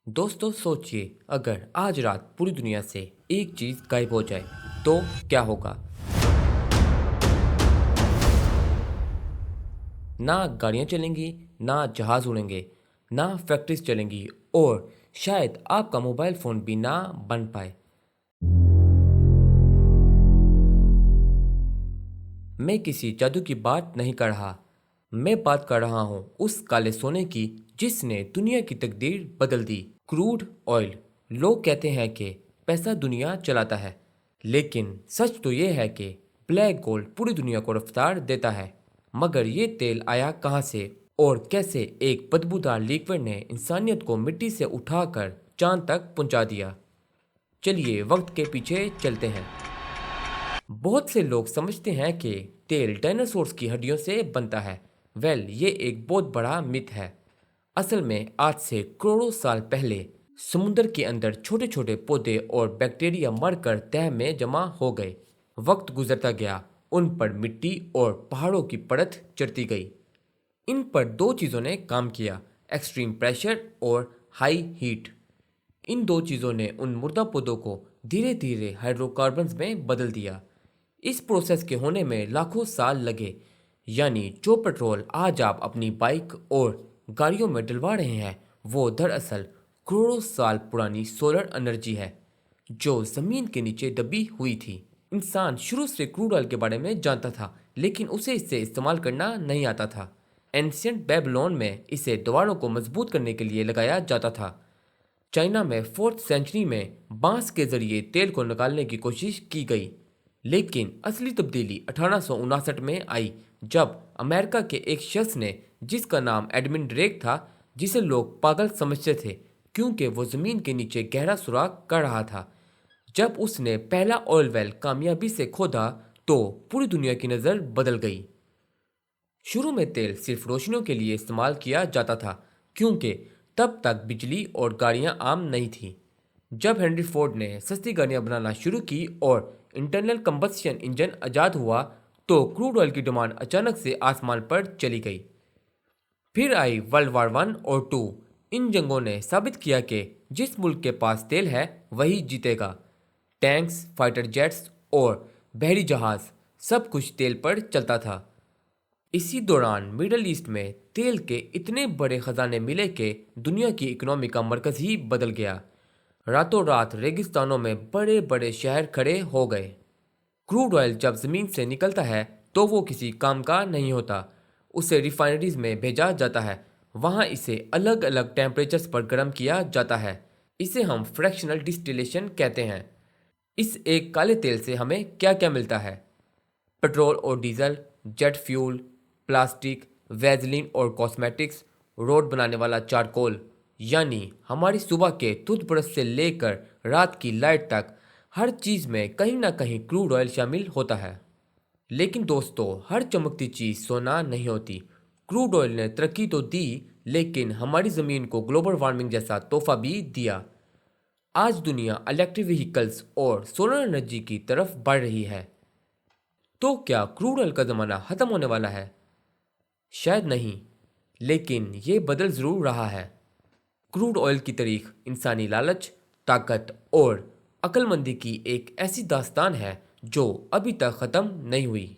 دوستو سوچئے اگر آج رات پوری دنیا سے ایک چیز غائب ہو جائے تو کیا ہوگا؟ نہ گاڑیاں چلیں گی، نہ جہاز اڑیں گے، نہ فیکٹریز چلیں گی اور شاید آپ کا موبائل فون بھی نہ بن پائے۔ میں کسی جادو کی بات نہیں کر رہا، میں بات کر رہا ہوں اس کالے سونے کی جس نے دنیا کی تقدیر بدل دی۔ Crude oil. لوگ کہتے ہیں کہ پیسہ دنیا چلاتا ہے، لیکن سچ تو یہ ہے کہ بلیک گولڈ پوری دنیا کو رفتار دیتا ہے۔ مگر یہ تیل آیا کہاں سے اور کیسے ایک بدبودار لیکوڈ نے انسانیت کو مٹی سے اٹھا کر چاند تک پہنچا دیا؟ چلیے وقت کے پیچھے چلتے ہیں۔ بہت سے لوگ سمجھتے ہیں کہ تیل ڈائناسورز کی ہڈیوں سے بنتا ہے۔ یہ ایک بہت بڑا مت ہے۔ اصل میں آج سے کروڑوں سال پہلے سمندر کے اندر چھوٹے چھوٹے پودے اور بیکٹیریا مر کر تہہ میں جمع ہو گئے۔ وقت گزرتا گیا، ان پر مٹی اور پہاڑوں کی پرت چڑھتی گئی۔ ان پر دو چیزوں نے کام کیا، ایکسٹریم پریشر اور ہائی ہیٹ۔ ان دو چیزوں نے ان مردہ پودوں کو دھیرے دھیرے ہائیڈرو کاربنز میں بدل دیا۔ اس پروسیس کے ہونے میں لاکھوں سال لگے، یعنی جو پیٹرول آج آپ اپنی بائک اور گاڑیوں میں ڈلوا رہے ہیں وہ دراصل کروڑوں سال پرانی سولر انرجی ہے جو زمین کے نیچے دبی ہوئی تھی۔ انسان شروع سے کروڈ آئل کے بارے میں جانتا تھا، لیکن اسے استعمال کرنا نہیں آتا تھا۔ اینشینٹ بیبلون میں اسے دیواروں کو مضبوط کرنے کے لیے لگایا جاتا تھا۔ چائنا میں 4 سینچری میں بانس کے ذریعے تیل کو نکالنے کی کوشش کی گئی، لیکن اصلی تبدیلی 1859 میں آئی جب امریکہ کے ایک شخص نے، جس کا نام ایڈمنڈ ڈریک تھا، جسے لوگ پاگل سمجھتے تھے کیونکہ وہ زمین کے نیچے گہرا سوراخ کر رہا تھا، جب اس نے پہلا آئل ویل کامیابی سے کھودا تو پوری دنیا کی نظر بدل گئی۔ شروع میں تیل صرف روشنیوں کے لیے استعمال کیا جاتا تھا کیونکہ تب تک بجلی اور گاڑیاں عام نہیں تھیں۔ جب ہنری فورڈ نے سستی گاڑیاں بنانا شروع کی اور انٹرنل کمبسشن انجن ایجاد ہوا تو کروڈ آئل کی ڈیمانڈ اچانک سے آسمان پر چلی گئی۔ پھر آئی ورلڈ وار 1 اور 2۔ ان جنگوں نے ثابت کیا کہ جس ملک کے پاس تیل ہے وہی جیتے گا۔ ٹینکس، فائٹر جیٹس اور بحری جہاز، سب کچھ تیل پر چلتا تھا۔ اسی دوران مڈل ایسٹ میں تیل کے اتنے بڑے خزانے ملے کہ دنیا کی اکنامی کا مرکز ہی بدل گیا۔ راتوں رات ریگستانوں میں بڑے بڑے شہر کھڑے ہو گئے۔ کروڈ آئل جب زمین سے نکلتا ہے تو وہ کسی کام کا نہیں ہوتا، اسے ریفائنریز میں بھیجا جاتا ہے، وہاں اسے الگ الگ ٹیمپریچرز پر گرم کیا جاتا ہے۔ اسے ہم فریکشنل ڈسٹیلیشن کہتے ہیں۔ اس ایک کالے تیل سے ہمیں کیا کیا ملتا ہے؟ پیٹرول اور diesel, jet fuel, plastic, vaseline اور کاسمیٹکس، روڈ بنانے والا چارکول، یعنی ہماری صبح کے ٹوتھ برش سے لے کر رات کی لائٹ تک ہر چیز میں کہیں نہ کہیں کروڈ آئل شامل ہوتا ہے۔ لیکن دوستو، ہر چمکتی چیز سونا نہیں ہوتی۔ کروڈ آئل نے ترقی تو دی لیکن ہماری زمین کو گلوبل وارمنگ جیسا تحفہ بھی دیا۔ آج دنیا الیکٹرک وہیکلز اور سولر انرجی کی طرف بڑھ رہی ہے۔ تو کیا کروڈ آئل کا زمانہ ختم ہونے والا ہے؟ شاید نہیں، لیکن یہ بدل ضرور رہا ہے۔ کروڈ آئل کی تاریخ انسانی لالچ، طاقت اور عقل مندی کی ایک ایسی داستان ہے جو ابھی تک ختم نہیں ہوئی۔